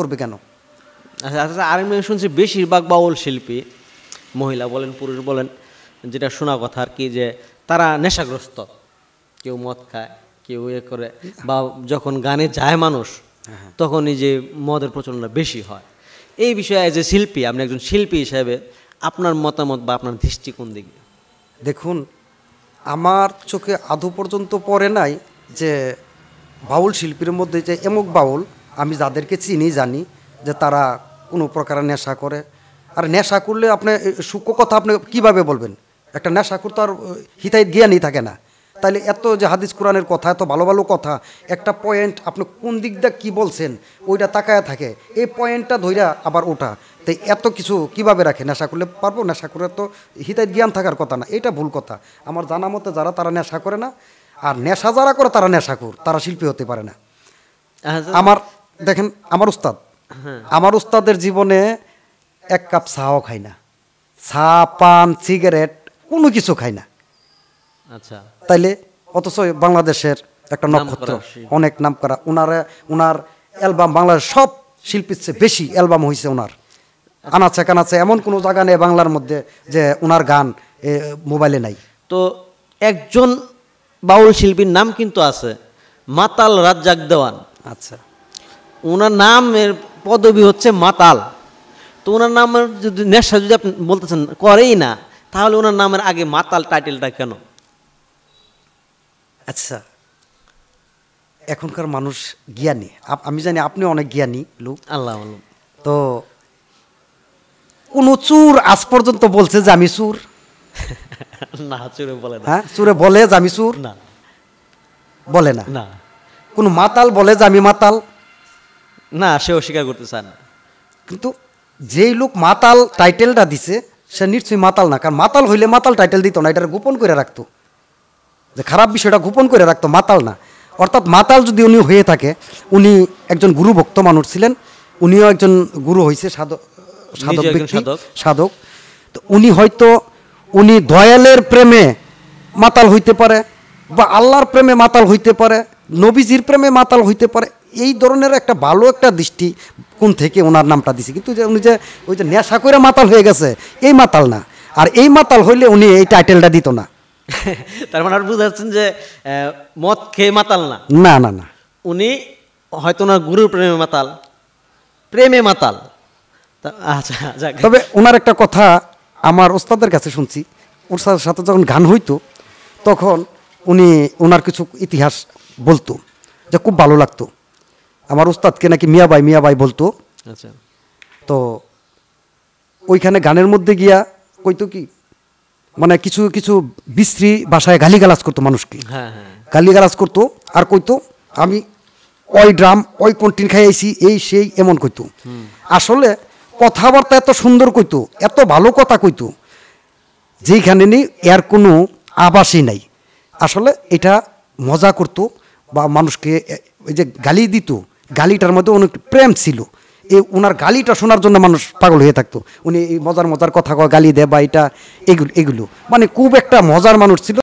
করবে কেন? আচ্ছা আচ্ছা, আর আমি শুনছি বেশিরভাগ বাউল শিল্পী, মহিলা বলেন পুরুষ বলেন, যেটা শোনা কথা আর কি, যে তারা নেশাগ্রস্ত, কেউ মদ খায়, কেউ এ করে, বা যখন গানে যায় মানুষ তখন এই যে মদের প্রচলনটা বেশি হয়। এই বিষয়ে যে শিল্পী, আপনি একজন শিল্পী হিসেবে আপনার মতামত বা আপনার দৃষ্টিকোণ দিকে? দেখুন, আমার চোখে আদৌ পর্যন্ত পড়ে নাই যে বাউল শিল্পীর মধ্যে যে এমক বাউল, আমি যাদেরকে চিনি জানি যে তারা কোনো প্রকার নেশা করে। আর নেশা করলে আপনি সূক্ষ্ম কথা আপনি কীভাবে বলবেন? একটা নেশাখোর তো আর হিতাহিত জ্ঞানই থাকে না। তাইলে এত যে হাদিস কোরআনের কথা, এত ভালো ভালো কথা, একটা পয়েন্ট আপনি কোন দিক দিয়ে কী বলছেন ওইটা তাকায়া থাকে, এই পয়েন্টটা ধইরা আবার ওঠা, তাই এত কিছু কিভাবে রাখে? নেশা করলে পারবো? নেশা করে তো হিতাহিত জ্ঞান থাকার কথা না, এটা ভুল কথা। আমার জানা মতে যারা তারা নেশা করে না, আর নেশা যারা করে তারা নেশাখোর, তারা শিল্পী হতে পারে না। আমার দেখেন, আমার উস্তাদ, আমার উস্তাদের জীবনে এক কাপ চাও খায় না, চা পান সিগারেট কোনো কিছু খায় না। আচ্ছা, তাইলে অথচ বাংলাদেশের একটা নক্ষত্র, অনেক নাম করা, ওনার অ্যালবাম বাংলাদেশ সব শিল্পীর চেয়ে বেশি অ্যালবাম হয়েছে ওনার। আনাচে কানাচে এমন কোনো জায়গা নেই বাংলার মধ্যে যে ওনার গান মোবাইলে নাই। তো একজন বাউল শিল্পীর নাম কিন্তু আছে, মাতাল রাজ্জাক দেওয়ান। আচ্ছা, ওনার নামের পদবি হচ্ছে মাতাল। তো ওনার নামের যদি নেশা যদি আপনি বলতেছেন করেই না, তাহলে ওনার নামের আগে মাতাল টাইটেলটা কেন? আচ্ছা, এখনকার মানুষ জ্ঞানী, আমি জানি আপনি অনেক জ্ঞানী লোক। আল্লাহ, তো কোন চুর আজ পর্যন্ত বলছে যে আমি চুর? না, চুরে বলে না। হ্যাঁ, চুরে বলে যে আমি চুর? না, বলে না। না। কোন মাতাল বলে যে আমি মাতাল? না, সেও স্বীকার করতে চায় না। কিন্তু যেই লোক মাতাল টাইটেলটা দিছে সে নিশ্চয়ই মাতাল না, কারণ মাতাল হইলে মাতাল টাইটেল দিত না, এটা গোপন করে রাখতো, যে খারাপ বিষয়টা গোপন করে রাখতো, মাতাল না। অর্থাৎ মাতাল যদি উনি হয়ে থাকে, উনি একজন গুরু ভক্ত মানুষ ছিলেন, উনিও একজন গুরু হয়েছে, সাধক। তো উনি হয়তো উনি দয়ালের প্রেমে মাতাল হইতে পারে, বা আল্লাহর প্রেমে মাতাল হইতে পারে, নবীজির প্রেমে মাতাল হইতে পারে, এই ধরনের একটা ভালো একটা দৃষ্টি কোন থেকে ওনার নামটা দিছে। কিন্তু যে উনি যে ওই যে নেশা করে মাতাল হয়ে গেছে, এই মাতাল না। আর এই মাতাল হইলে উনি এই টাইটেলটা দিত না। তার মানে বুঝতে পারছেন যে মদ খেয়ে মাতাল না। না না না, উনি হয়তো ওনার গুরুর প্রেমে মাতাল, প্রেমে মাতাল। আচ্ছা, তবে ওনার একটা কথা আমার ওস্তাদের কাছে শুনছি, ওর সাথে যখন গান হইতো তখন উনি ওনার কিছু ইতিহাস বলতো, যে খুব ভালো লাগতো। আমার ওস্তাদকে নাকি মিয়াবাই বলতো। আচ্ছা, তো ওইখানে গানের মধ্যে গিয়া কইতো কি, মানে কিছু কিছু বিশ্রী ভাষায় গালিগালাজ করতো মানুষকে, গালিগালাজ করতো, আর কইতো আমি ওই ড্রাম ওই কন্টিন খাইছি, এই সেই এমন কইতো। আসলে কথাবার্তা এত সুন্দর কইতো, এত ভালো কথা কইতো, যেইখানে নি এর কোনো আভাসই নাই। আসলে এটা মজা করতো, বা মানুষকে ওই যে গালি দিত, গালিটার মধ্যে অনেক প্রেম ছিল। এই ওনার গালিটা শোনার জন্য মানুষ পাগল হয়ে থাকতো। উনি এই মজার কথা গালি দেয় বা এটা এগুলো মানে খুব একটা মজার মানুষ ছিল।